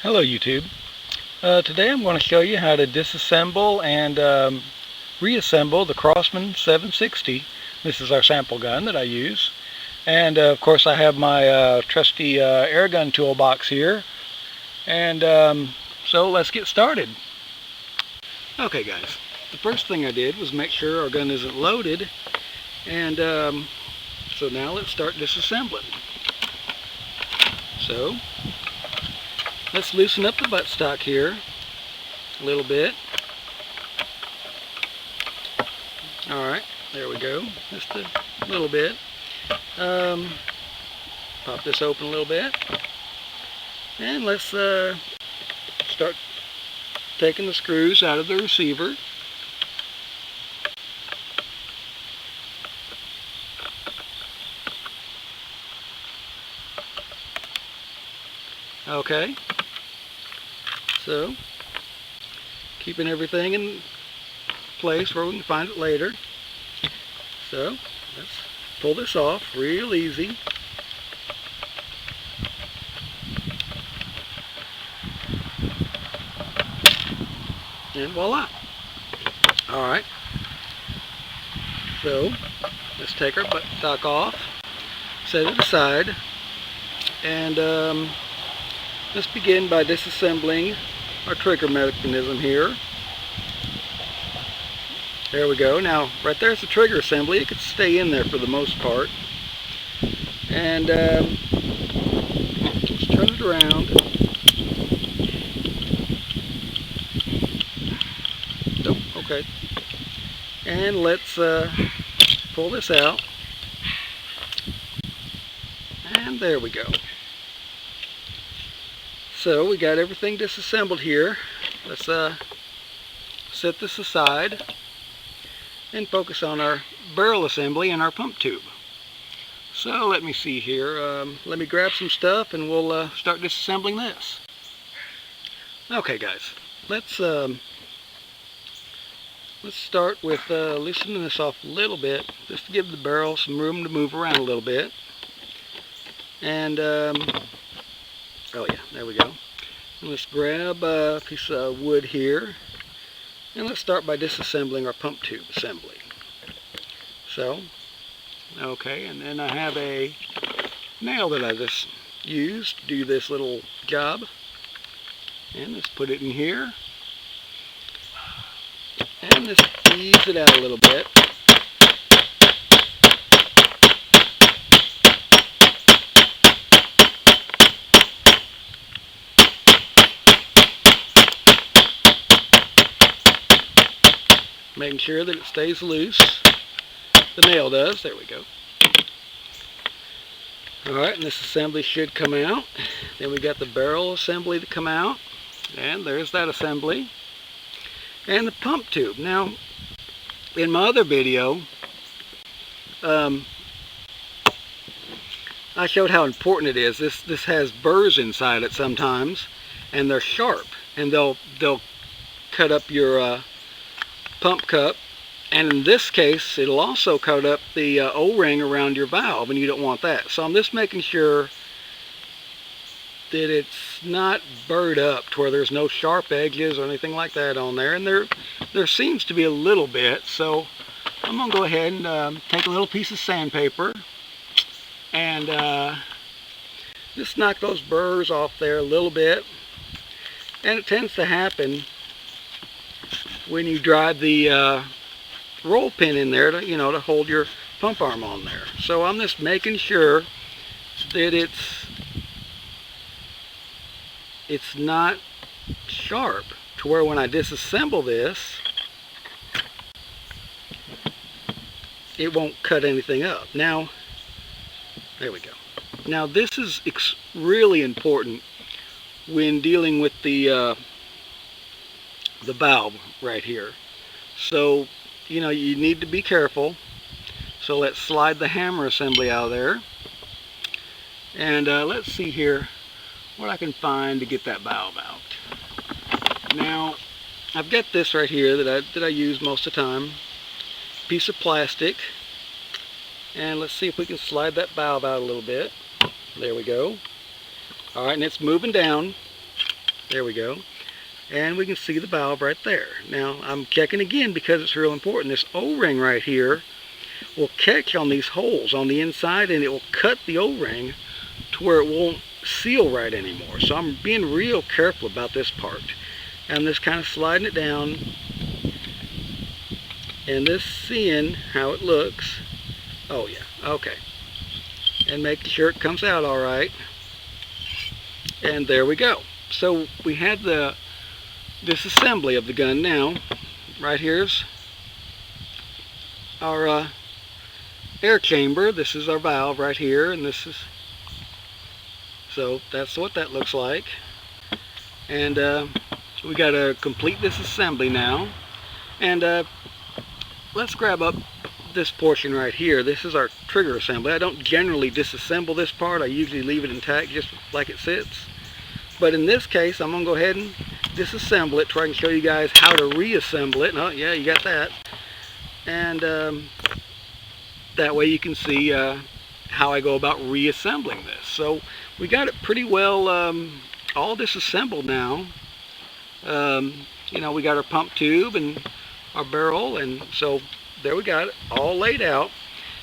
Hello YouTube. Today I'm going to show you how to disassemble and reassemble the Crosman 760. This is our sample gun that I use. And of course I have my trusty air gun toolbox here. And so let's get started. Okay guys, the first thing I did was make sure our gun isn't loaded. And so now let's start disassembling. So let's loosen up the buttstock here a little bit. Alright, there we go. Just a little bit. Pop this open a little bit. And let's start taking the screws out of the receiver. Okay. So, keeping everything in place where we can find it later. So, let's pull this off real easy. And voila. Alright. So, let's take our buttstock off, set it aside, and let's begin by disassembling our trigger mechanism here. There we go. Now, right there's the trigger assembly. It could stay in there for the most part. And let's turn it around. Oh, okay. And let's pull this out. And there we go. So we got everything disassembled here. Let's set this aside and focus on our barrel assembly and our pump tube. So let me see here. Let me grab some stuff and we'll start disassembling this. Okay guys, let's start with loosening this off a little bit, just to give the barrel some room to move around a little bit. And oh yeah, there we go. And let's grab a piece of wood here. And let's start by disassembling our pump tube assembly. So, okay, and then I have a nail that I just used to do this little job. And let's put it in here. And just ease it out a little bit. Making sure that it stays loose. The nail does. There we go. Alright, and this assembly should come out. Then we got the barrel assembly to come out. And there's that assembly. And the pump tube. Now, in my other video, I showed how important it is. This has burrs inside it sometimes, and they're sharp. And they'll cut up your pump cup, and in this case it'll also cut up the O-ring around your valve, and you don't want that. So I'm just making sure that it's not burred up to where there's no sharp edges or anything like that on there, and there seems to be a little bit. So I'm gonna go ahead and take a little piece of sandpaper and just knock those burrs off there a little bit. And it tends to happen when you drive the roll pin in there to, to hold your pump arm on there. So I'm just making sure that it's not sharp to where when I disassemble this, it won't cut anything up. Now, there we go. Now this is really important when dealing with the valve right here. So, you need to be careful. So let's slide the hammer assembly out of there. And let's see here what I can find to get that valve out. Now, I've got this right here that I use most of the time. Piece of plastic. And let's see if we can slide that valve out a little bit. There we go. Alright, and it's moving down. There we go. And we can see the valve right there. Now I'm checking again because it's real important. This O-ring right here will catch on these holes on the inside, and it will cut the O-ring to where it won't seal right anymore. So I'm being real careful about this part. I'm just kind of sliding it down and just seeing how it looks. Oh yeah, okay. And making sure it comes out all right. And there we go. So we had the disassembly of the gun now. Right here's our air chamber. This is our valve right here, and this is, so that's what that looks like. And we got to complete disassembly now. And let's grab up this portion right here. This is our trigger assembly. I don't generally disassemble this part. I usually leave it intact just like it sits. But in this case, I'm going to go ahead and disassemble it, try and show you guys how to reassemble it. Oh yeah, you got that. And that way you can see how I go about reassembling this. So we got it pretty well all disassembled now. You know, we got our pump tube and our barrel, and so there we got it all laid out.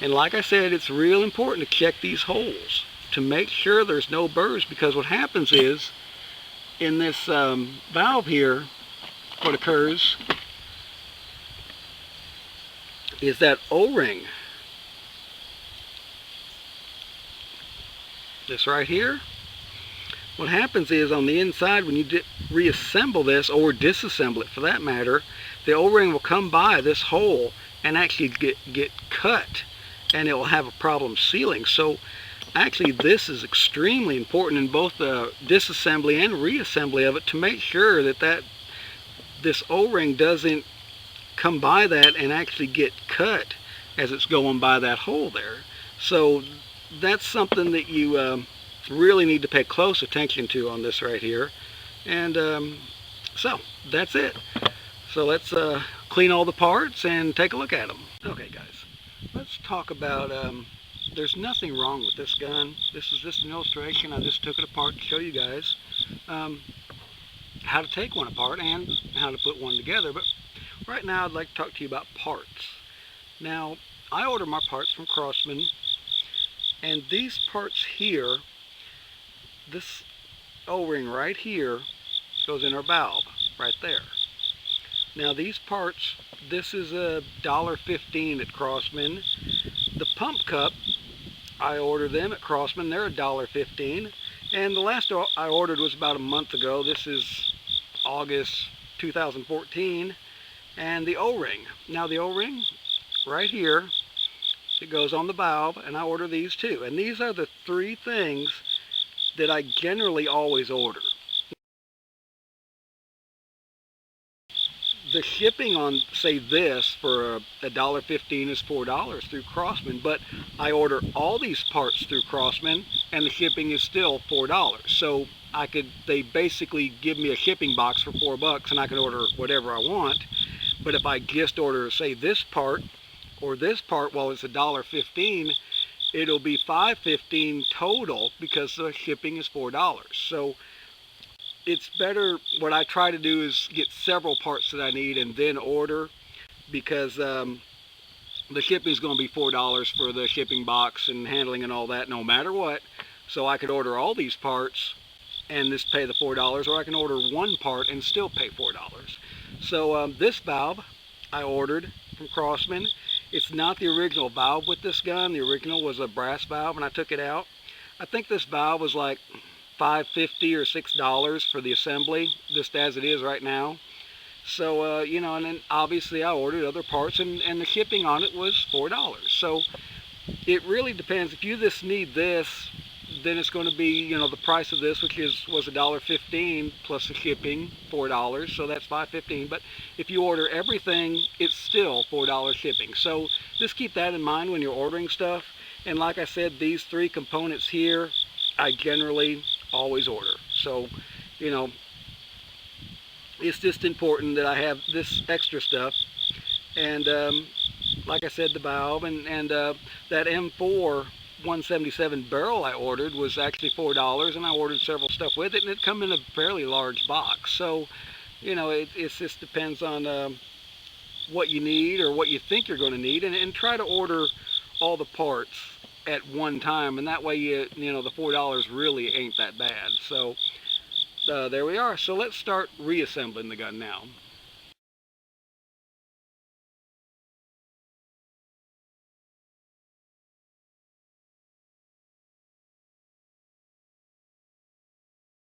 And like I said, it's real important to check these holes to make sure there's no burrs, because what happens is in this valve here, what occurs is that O-ring, this right here, what happens is on the inside when you reassemble this, or disassemble it for that matter, the O-ring will come by this hole and actually get cut, and it will have a problem sealing. So actually this is extremely important in both the disassembly and reassembly of it, to make sure that this O-ring doesn't come by that and actually get cut as it's going by that hole there. So that's something that you really need to pay close attention to on this right here. And so that's it. So let's clean all the parts and take a look at them. Okay guys, let's talk about, there's nothing wrong with this gun. This is just an illustration. I just took it apart to show you guys how to take one apart and how to put one together. But right now I'd like to talk to you about parts. Now I order my parts from Crosman, and these parts here, this O-ring right here goes in our valve right there. Now these parts, this is $1.15 at Crosman. The pump cup, I order them at Crosman. They're $1.15. And the last I ordered was about a month ago. This is August 2014. And the O-ring. Now the O-ring right here, it goes on the valve, and I order these too. And these are the three things that I generally always order. The shipping on, say, this for $1.15 is $4 through Crosman, but I order all these parts through Crosman, and the shipping is still $4. So they basically give me a shipping box for $4, and I can order whatever I want. But if I just order, say, this part or this part, well, it's $1.15, it'll be $5.15 total because the shipping is $4. So it's better, what I try to do is get several parts that I need and then order, because the shipping is going to be $4 for the shipping box and handling and all that no matter what. So I could order all these parts and just pay the $4, or I can order one part and still pay $4. So this valve I ordered from Crosman. It's not the original valve with this gun. The original was a brass valve, and I took it out. I think this valve was like $5.50 or $6 for the assembly, just as it is right now. So you know, and then obviously I ordered other parts, and the shipping on it was $4. So it really depends. If you just need this, then it's going to be, you know, the price of this, which was $1.15 plus the shipping, $4, so that's $5.15. But if you order everything, it's still $4 shipping. So just keep that in mind when you're ordering stuff. And like I said, these three components here, I generally always order. So, you know, it's just important that I have this extra stuff. And like I said, the valve and that M4 177 barrel I ordered was actually $4, and I ordered several stuff with it, and it come in a fairly large box. So, you know, it just depends on what you need or what you think you're going to need, and try to order all the parts at one time, and that way you know the $4 really ain't that bad. So there we are. So let's start reassembling the gun now.